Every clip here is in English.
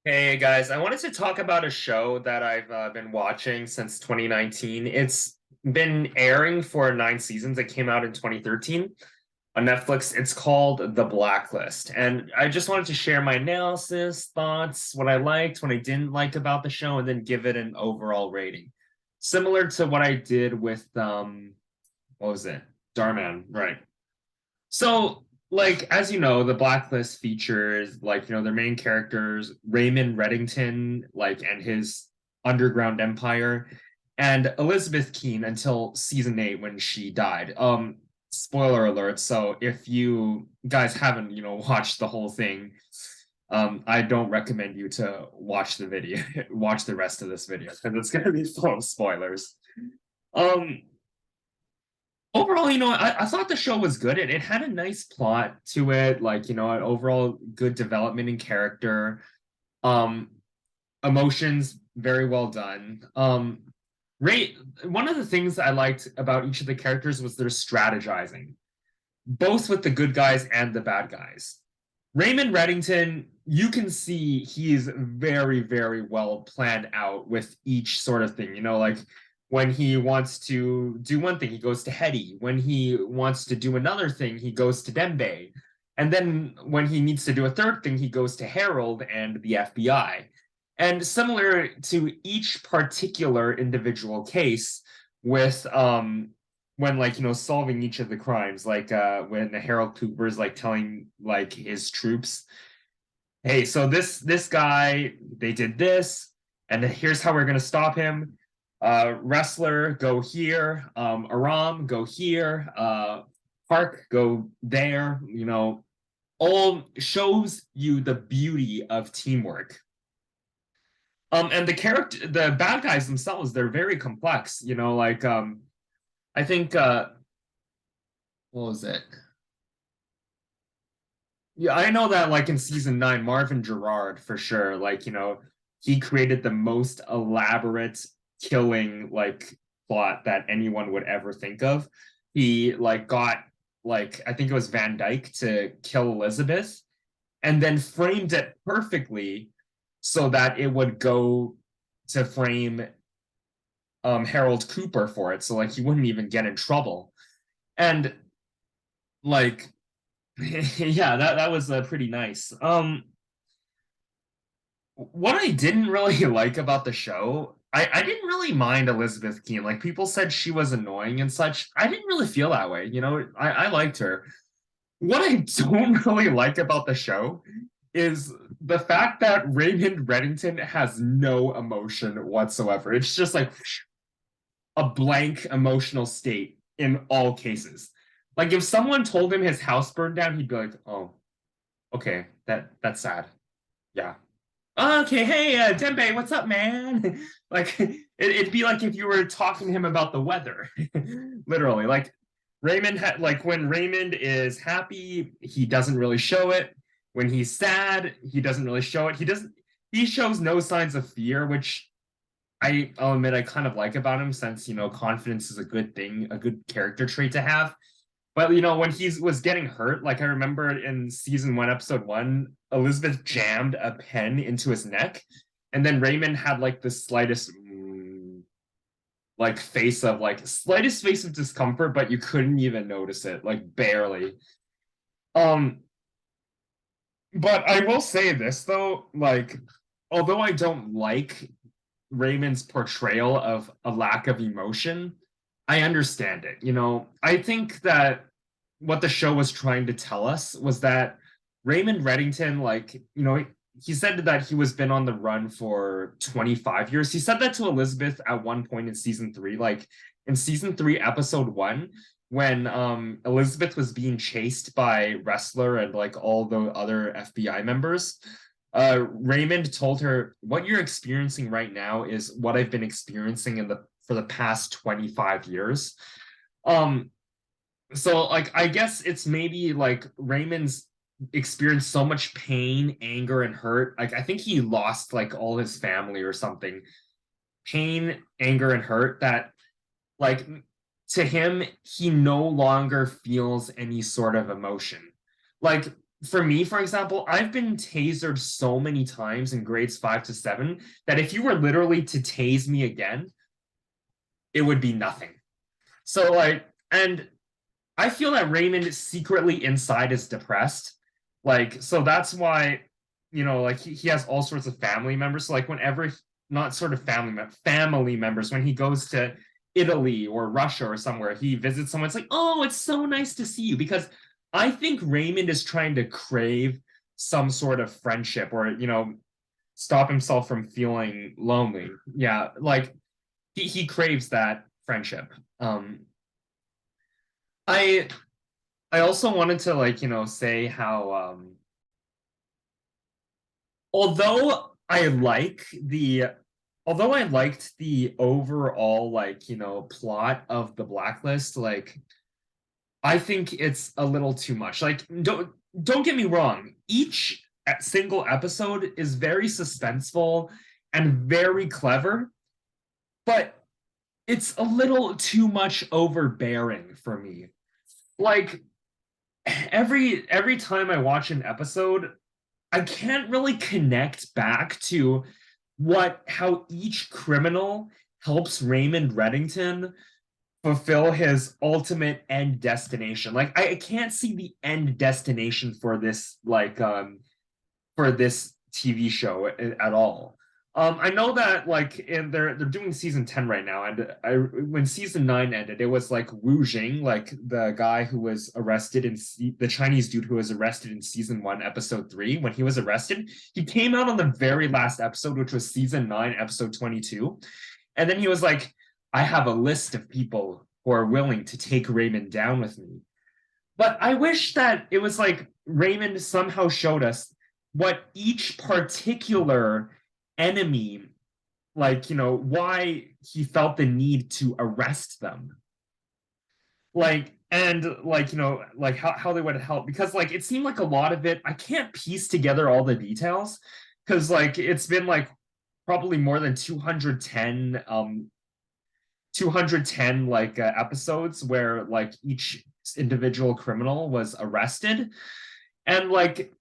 Hey guys, I wanted to talk about a show that I've been watching since 2019. It's been airing for 9 seasons. It came out in 2013 on Netflix. It's called The Blacklist. And I just wanted to share my analysis, thoughts, what I liked, what I didn't like about the show, and then give it an overall rating. Similar to what I did with what was it? Darman, right. So, like, as you know, the Blacklist features, like, their main characters, Raymond Reddington, like, and his underground empire, and Elizabeth Keene until season 8 when she died. Spoiler alert. So if you guys haven't, watched the whole thing, I don't recommend you to watch the video, watch the rest of this video, because it's gonna be full of spoilers. Um, Overall, I thought the show was good. It had a nice plot to it, like, an overall good development in character. Um, Emotions very well done. Ray, one of the things I liked about each of the characters was their strategizing, both with the good guys and the bad guys. Raymond Reddington, you can see he's very, very well planned out with each sort of thing. Like when he wants to do one thing, he goes to Hetty. When he wants to do another thing, he goes to Dembe. And then when he needs to do a third thing, he goes to Harold and the FBI. And similar to each particular individual case, with when, like, solving each of the crimes, like when Harold Cooper is like telling like his troops, hey, so this guy, they did this, and here's how we're gonna stop him. Wrestler, go here. Aram, go here. Park, go there. All shows you the beauty of teamwork. And the bad guys themselves, they're very complex. Like I think what was it? Yeah, I know that, like, in season 9, Marvin Gerard for sure, like, he created the most elaborate killing, like, plot that anyone would ever think of. He, like, got, like, I think it was Van Dyke to kill Elizabeth, and then framed it perfectly so that it would go to frame Harold Cooper for it. So, like, he wouldn't even get in trouble. And, like, yeah, that was pretty nice. What I didn't really like about the show, I didn't really mind Elizabeth Keene. Like, people said she was annoying and such. I didn't really feel that way. I liked her. What I don't really like about the show is the fact that Raymond Reddington has no emotion whatsoever. It's just like a blank emotional state in all cases. Like, if someone told him his house burned down, he'd be like, "Oh, okay, that's sad. Yeah. Okay, hey, Dembe, what's up, man?" Like, it'd be like if you were talking to him about the weather, literally. Like, like, when Raymond is happy, he doesn't really show it. When he's sad, he doesn't really show it. He shows no signs of fear, which I'll admit I kind of like about him, since, confidence is a good thing, a good character trait to have. But, when he was getting hurt, like, I remember in season 1, episode 1, Elizabeth jammed a pen into his neck, and then Raymond had like the slightest like slightest face of discomfort, but you couldn't even notice it, like, barely. Um, but I will say this though, like, although I don't like Raymond's portrayal of a lack of emotion, I understand it. I think that what the show was trying to tell us was that Raymond Reddington, like, he said that he was been on the run for 25 years. He said that to Elizabeth at one point in season 3, like in season 3, episode 1, when Elizabeth was being chased by Wrestler and like all the other FBI members. Raymond told her, "What you're experiencing right now is what I've been experiencing for the past 25 years." Um, so, like, I guess it's maybe like Raymond's experienced so much pain, anger, and hurt. Like, I think he lost like all his family or something. Pain, anger, and hurt, that, like, to him, he no longer feels any sort of emotion. Like, for me, for example, I've been tasered so many times in grades 5 to 7 that if you were literally to tase me again, it would be nothing. So like, and I feel that Raymond secretly inside is depressed. Like, so that's why, like he has all sorts of family members. So like whenever, not sort of family members, when he goes to Italy or Russia or somewhere, he visits someone, it's like, oh, it's so nice to see you. Because I think Raymond is trying to crave some sort of friendship or, stop himself from feeling lonely. Yeah, like he craves that friendship. I I also wanted to like, say how although I like the although I liked the overall like, plot of the Blacklist, like I think it's a little too much. Like don't get me wrong, each single episode is very suspenseful and very clever, but it's a little too much overbearing for me. Like every time I watch an episode, I can't really connect back to how each criminal helps Raymond Reddington fulfill his ultimate end destination. Like I can't see the end destination for this for this TV show at all. I know that like they're doing season 10 right now, and when season 9 ended, it was like Wu Jing, like the guy who was arrested in the Chinese dude who was arrested in season 1, episode 3. When he was arrested, he came out on the very last episode, which was season 9, episode 22, and then he was like, "I have a list of people who are willing to take Raymond down with me." But I wish that it was like Raymond somehow showed us what each particular enemy, like, why he felt the need to arrest them. Like, and like, like how they would help. Because like it seemed like a lot of it, I can't piece together all the details. Because like it's been like probably more than 210 like episodes where like each individual criminal was arrested, and like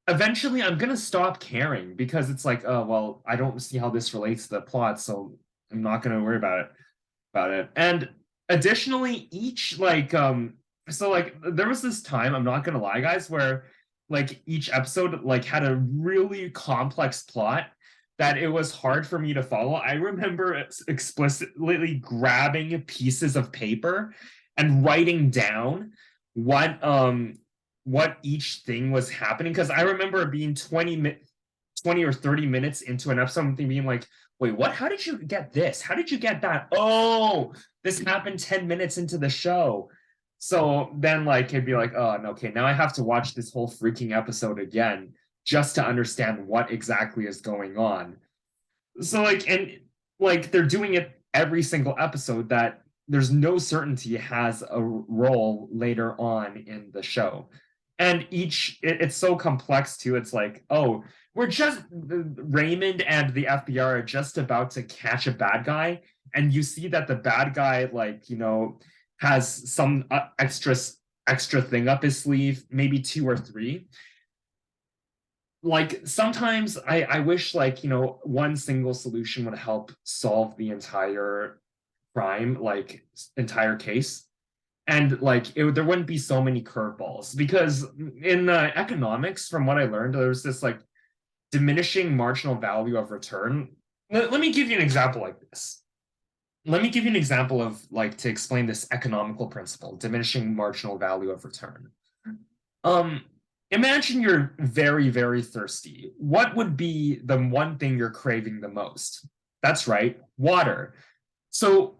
eventually I'm gonna stop caring because it's like, oh well, I don't see how this relates to the plot, so I'm not gonna worry about it. And additionally, each like so like there was this time, I'm not gonna lie guys, where like each episode like had a really complex plot that it was hard for me to follow. I remember explicitly grabbing pieces of paper and writing down what each thing was happening, because I remember being 20 or 30 minutes into an episode and being like, wait, what? How did you get this? How did you get that? Oh, this happened 10 minutes into the show. So then like it'd be like, oh no, okay, now I have to watch this whole freaking episode again just to understand what exactly is going on. So like, and like they're doing it every single episode that there's no certainty has a role later on in the show. And it's so complex too. It's like, oh, we're just Raymond and the FBI are just about to catch a bad guy, and you see that the bad guy, like, has some extra thing up his sleeve, maybe 2 or 3. Like sometimes I wish like, one single solution would help solve the entire crime, like entire case. And like there wouldn't be so many curveballs, because in economics, from what I learned, there's this like diminishing marginal value of return. Let me give you an example like this. Let me give you an example of like to explain this economical principle, diminishing marginal value of return. Imagine you're very, very thirsty. What would be the one thing you're craving the most? That's right, water. So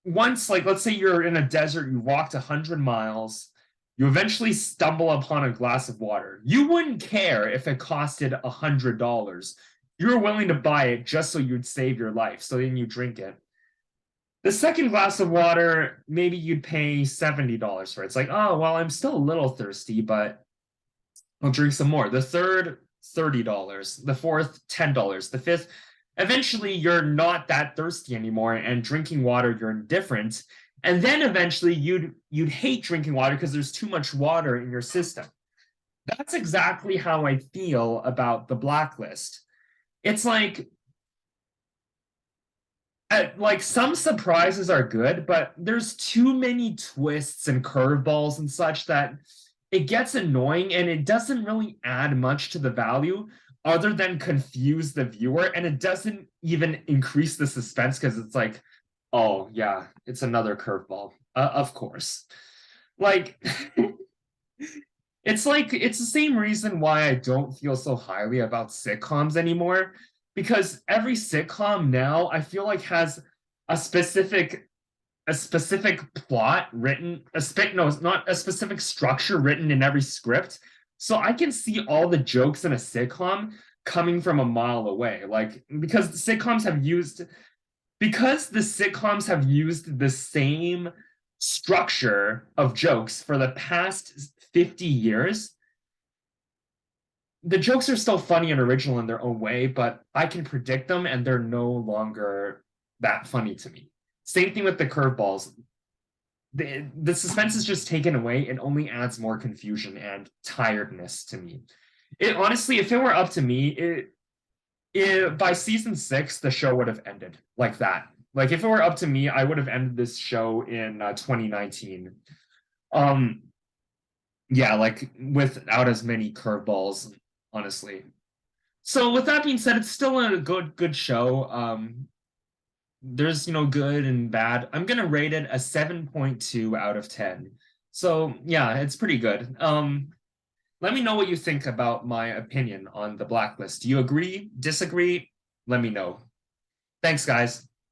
once, like, let's say you're in a desert, you walked 100 miles, you eventually stumble upon a glass of water. You wouldn't care if it costed $100. You're willing to buy it just so you'd save your life. So then you drink it. The second glass of water, maybe you'd pay $70 for it. It's like, oh, well, I'm still a little thirsty, but I'll drink some more. The third, $30. The fourth, $10. The fifth, eventually you're not that thirsty anymore, and drinking water, you're indifferent. And then eventually you'd hate drinking water because there's too much water in your system. That's exactly how I feel about the Blacklist. It's like some surprises are good, but there's too many twists and curveballs and such that it gets annoying and it doesn't really add much to the value other than confuse the viewer, and it doesn't even increase the suspense because it's like, oh yeah, it's another curveball. Of course. Like it's the same reason why I don't feel so highly about sitcoms anymore, because every sitcom now I feel like has a specific plot written, no, it's not a specific structure written in every script. So I can see all the jokes in a sitcom coming from a mile away. Like because the sitcoms have used the same structure of jokes for the past 50 years, the jokes are still funny and original in their own way, but I can predict them and they're no longer that funny to me. Same thing with the curveballs. The suspense is just taken away. It only adds more confusion and tiredness to me. It honestly, if it were up to me, by season 6, the show would have ended like that. Like if it were up to me, I would have ended this show in 2019. Um, yeah, like without as many curveballs, honestly. So with that being said, it's still a good show. There's good and bad. I'm gonna rate it a 7.2 out of 10. So yeah, it's pretty good. Let me know what you think about my opinion on the Blacklist. Do you agree, disagree? Let me know. Thanks, guys.